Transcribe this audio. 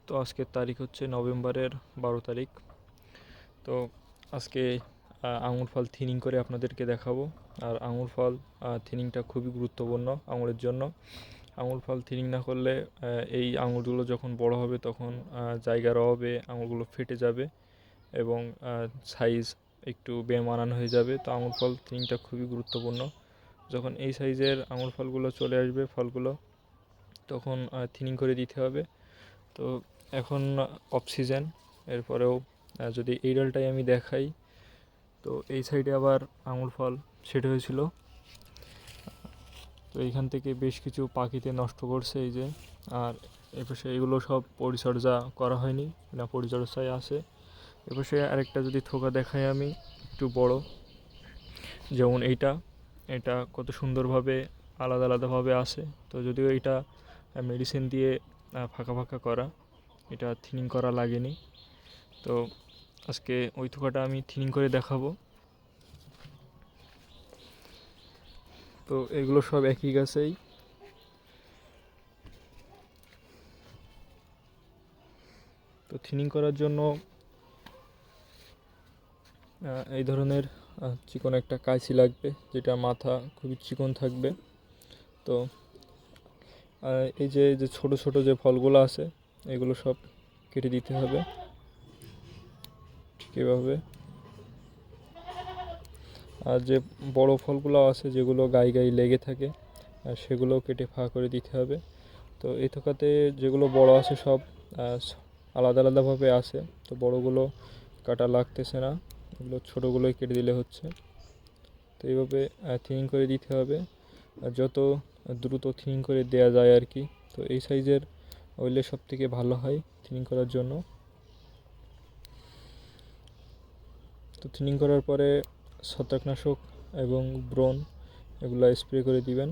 তো আজকের তারিখ হচ্ছে নভেম্বরের 12 তারিখ। তো আজকে আঙুর ফল থিনিং করে আপনাদেরকে দেখাবো। আর আঙুর ফল থিনিংটা খুবই গুরুত্বপূর্ণ আঙুরের জন্য। আঙুর ফল থিনিং না করলে এই আঙুরগুলো যখন বড় হবে তখন জায়গার অভাবে আঙুরগুলো ফেটে যাবে এবং সাইজ একটু বেমানান হয়ে যাবে। তো আঙুর ফল থিনিংটা খুবই গুরুত্বপূর্ণ। যখন এই সাইজের আঙুর ফলগুলো চলে আসবে ফলগুলো, তখন থিনিং করে দিতে হবে। তো এখন অফ সিজন, এরপরেও যদি এই ডালটাই আমি দেখাই, তো এই সাইডে আবার আঙুর ফল সেট হয়েছিল। তো এইখান থেকে বেশ কিছু পাখিতে নষ্ট করছে এই যে। আর এপাশে এগুলো সব পরিচর্যা করা হয়নি, না পরিচর্যায় আছে। এপাশে আরেকটা যদি থোকা দেখাই আমি, একটু বড়, যেমন এটা কত সুন্দরভাবে আলাদা আলাদাভাবে আসে। তো যদিও এটা মেডিসিন দিয়ে ফাঁকা ফাঁকা করা, এটা থিনিং করা লাগেনি। তো আজকে ওই থোকাটা আমি থিনিং করে দেখাবো। তো এগুলো সব একই গাছেই। তো থিনিং করার জন্য এই ধরনের চিকন একটা কাঁচি লাগবে, যেটা মাথা খুবই চিকন থাকবে। তো এই যে যে ছোট ছোট যে ফলগুলো আছে এগুলো সব কেটে দিতে হবে ঠিক এভাবে। আর যে বড় ফলগুলো আছে যেগুলো গায়ে গায়ে লেগে থাকে সেগুলোও কেটে ফাঁকা করে দিতে হবে। তো এই থোকাতে যেগুলো বড় আছে সব আলাদা আলাদাভাবে আছে। তো বড়গুলো কাটা লাগতেছে না, এগুলো ছোটোগুলোই কেটে দিলে হচ্ছে। তো এইভাবে থিনিং করে দিতে হবে, আর যত দ্রুত থিনিং করে দেওয়া যায় আর কি। তো এই সাইজের হইলে সব থেকে ভালো হয় থিনিং করার জন্য। তো থিনিং করার পরে ছত্রাকনাশক এবং ব্রণ এগুলো স্প্রে করে দিবেন।